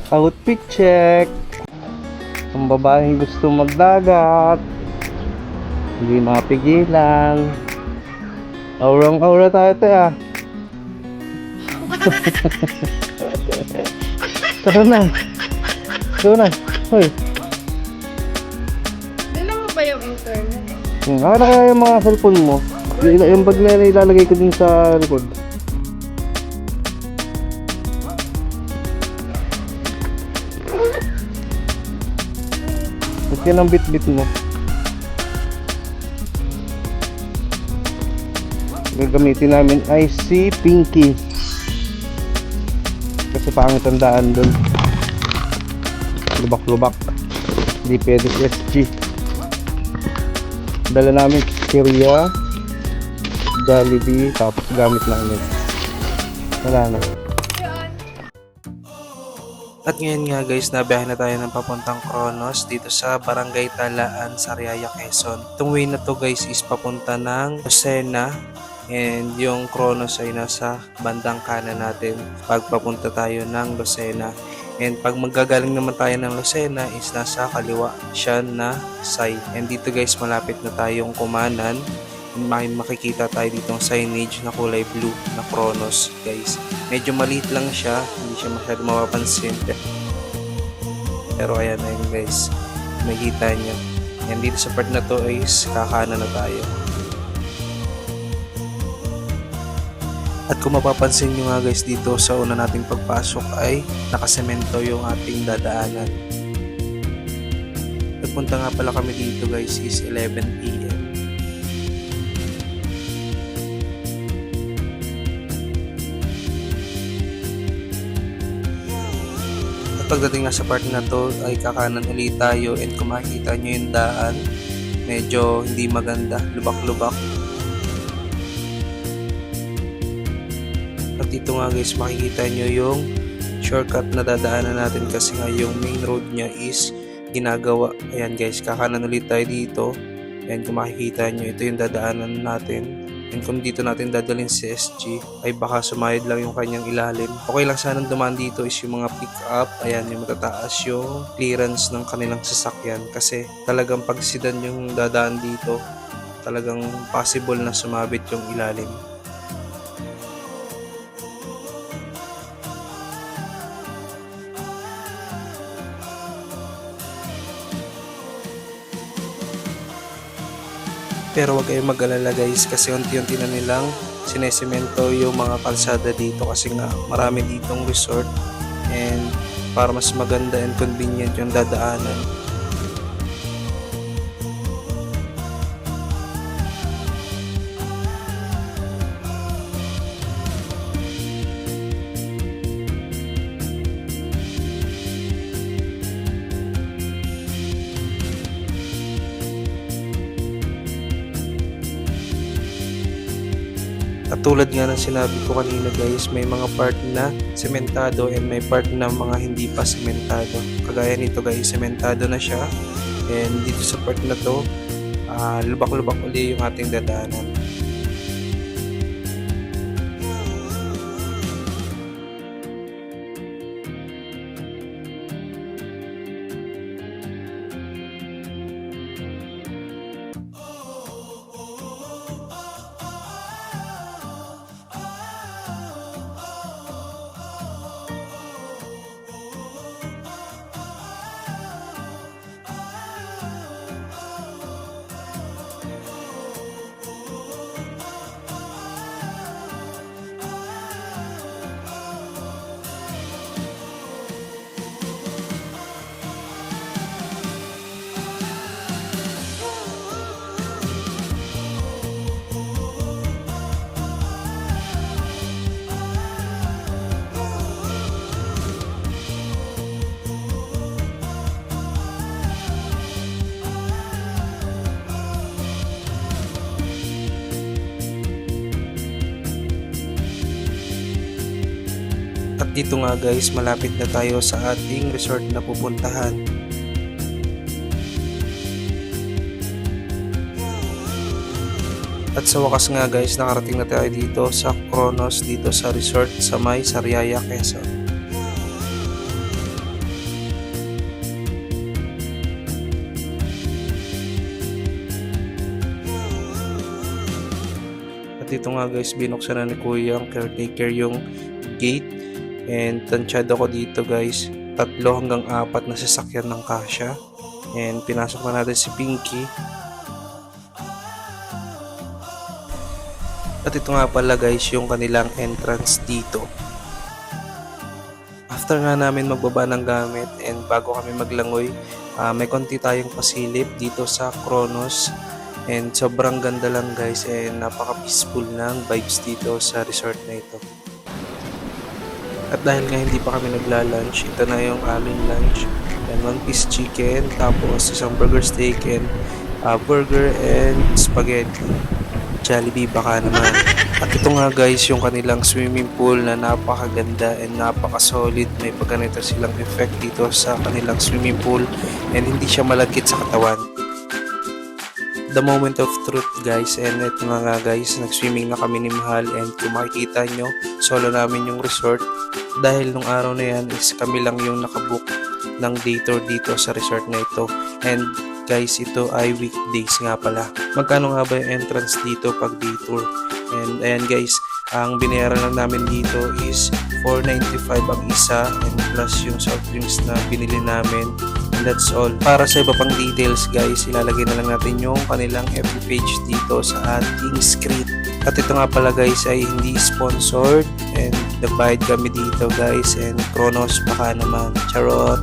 Outfit check. Ang babaeng gusto magdagat, hindi mapigilan. Aurang-aura tayo ah. Tara na. Tara na. Hoy. Dala mo ba yung internet? Nakala kaya yung mga cellphone mo. Yung bag na ilalagay ko din sa likod. At yan ang bit-bit mo. Gagamitin namin ay si Pinky. Kasi pangit ang daan dun. Lubak-lubak. Hindi pwede si SG. Dala namin Korea, Jollibee, tapos gamit namin. Wala na. At ngayon nga guys, nabiyahe na tayo ng papuntang Kronos dito sa Barangay Talaan, Sariaya, Quezon. Itong way na to guys is papunta ng Lucena, and yung Kronos ay nasa bandang kanan natin pag papunta tayo ng Lucena. And pag magagaling naman tayo ng Lucena is nasa kaliwa siya na side. And dito guys, malapit na tayong kumanan. May makikita tayo ditong signage na kulay blue na Kronos guys. Medyo maliit lang siya, hindi siya masyado mapapansin. Pero ayan na yun guys, makikita nyo. And dito sa part na to is kakanan na tayo. At kung mapapansin nyo nga guys, dito sa una nating pagpasok ay nakasemento yung ating dadaanan. Nagpunta nga pala kami dito guys is 11 PM. Pagdating na sa part na to ay kakanan ulit tayo, and kung makikita nyo yung daan, medyo hindi maganda, lubak-lubak. At dito nga guys, makikita nyo yung shortcut na dadaanan natin kasi nga yung main road nya is ginagawa. Ayan guys, kakanan ulit tayo dito, and kung makikita nyo, ito yung dadaanan natin. And kung dito natin dadalhin si SG ay baka sumayad lang yung kanyang ilalim. Okay lang sanang dumaan dito is yung mga pick up. Ayan, yung matataas yung clearance ng kanilang sasakyan. Kasi talagang pag sedan yung dadaan dito, talagang possible na sumabit yung ilalim. Pero wag kayong mag-alala guys, kasi unti-unti na nilang sinesemento yung mga kalsada dito kasi nga marami ditong resort, and para mas maganda and convenient yung dadaanan. At tulad nga ng sinabi ko kanina guys, may mga part na sementado and may part na mga hindi pa sementado. Kagaya nito guys, sementado na siya, and dito sa part na to, lubak-lubak uli yung ating dadaanan. At dito nga guys, malapit na tayo sa ating resort na pupuntahan. At sa wakas nga guys, nakarating na tayo dito sa Kronos, dito sa resort sa may Sariaya, Quezon. ito nga guys, binuksan na ni Kuya ang caretaker yung gate. And tansyado ko dito guys, 3 hanggang 4 na sasakyan ng kasya. And pinasok na natin si Pinky. At ito nga pala guys yung kanilang entrance dito. After nga namin magbaba ng gamit and bago kami maglangoy, may konti tayong pasilip dito sa Kronos. And sobrang ganda lang guys, and napaka-peaceful ng vibes dito sa resort na ito. At dahil nga hindi pa kami nagla-lunch, ito na yung aming lunch. And 1 piece chicken, tapos isang burger steak and burger and spaghetti. Jollibee baka naman. At ito nga guys yung kanilang swimming pool na napakaganda and napaka-solid. May pagganito silang effect dito sa kanilang swimming pool and hindi siya malagkit sa katawan. The moment of truth guys, and ito nga guys, nag-swimming na kami ni Mahal, and kung makikita nyo, solo namin yung resort dahil nung araw na yan is kami lang yung nakabook ng day tour dito sa resort na ito. And guys, ito ay weekdays nga pala. Magkano nga ba yung entrance dito pag day tour? And ayan guys, ang binayaran lang namin dito is $4.95 ang isa, and plus yung soft drinks na binili namin. And that's all. Para sa iba pang details guys, ilalagay na lang natin yung kanilang FB page dito sa ating screen. At ito nga pala guys ay hindi sponsored, and nagbayad kami dito guys, and Kronos baka naman. Charot!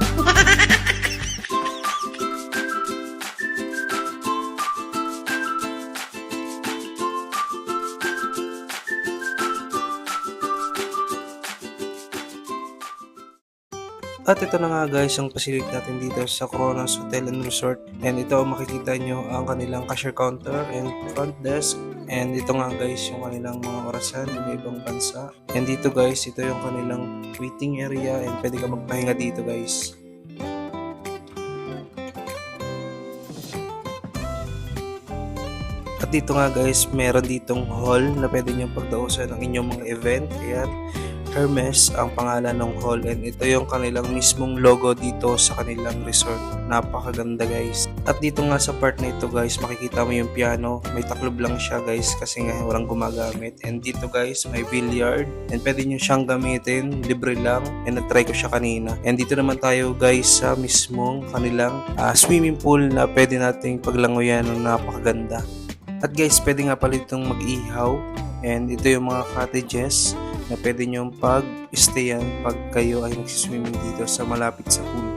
At ito na nga guys ang facility natin dito sa Kronos Hotel and Resort. And ito makikita nyo ang kanilang cashier counter and front desk. And ito nga guys yung kanilang mga orasan ng ibang bansa. And dito guys, ito yung kanilang waiting area and pwede ka magpahinga dito guys. At dito nga guys, meron ditong hall na pwede nyo pagdausan ng inyong mga event. Ayan. Hermes ang pangalan ng hall, and ito yung kanilang mismong logo dito sa kanilang resort. Napakaganda guys. At dito nga sa part na ito guys, makikita mo yung piano. May taklob lang siya guys kasi nga walang gumagamit. And dito guys, may billiard and pwede nyo siyang gamitin, libre lang, and na-try ko siya kanina. And dito naman tayo guys sa mismong kanilang swimming pool na pwede nating paglangoyan ng napakaganda. At guys, pwede nga pala itong mag-ihaw, and ito yung mga cottages na pwede nyo pag-stayan pag kayo ay nagsiswimming dito sa malapit sa pool.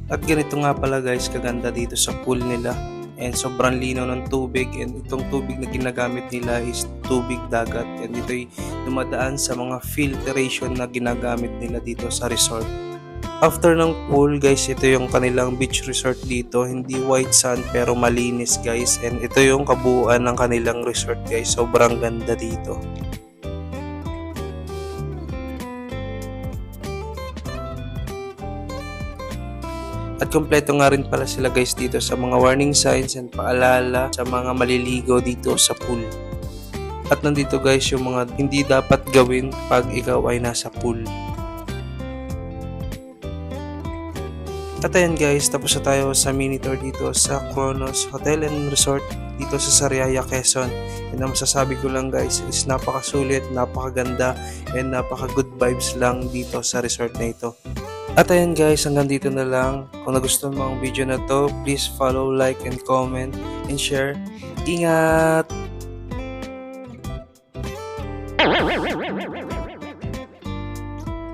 At ganito nga pala guys kaganda dito sa pool nila, and sobrang linaw ng tubig, and itong tubig na ginagamit nila is tubig dagat, and ito'y dumadaan sa mga filtration na ginagamit nila dito sa resort. After ng pool guys, ito yung kanilang beach resort dito, hindi white sand pero malinis guys, and ito yung kabuuan ng kanilang resort guys, sobrang ganda dito. At kompleto nga rin pala sila guys dito sa mga warning signs and paalala sa mga maliligo dito sa pool. At nandito guys yung mga hindi dapat gawin pag ikaw ay nasa pool. At ayan guys, tapos na tayo sa mini tour dito sa Kronos Hotel and Resort dito sa Sariaya, Quezon. And ang masasabi ko lang guys is napakasulit, napakaganda, and napaka-good vibes lang dito sa resort na ito. At ayan guys, hanggang dito na lang. Kung nagustuhan mo ang video na to, please follow, like, and comment, and share. Ingat!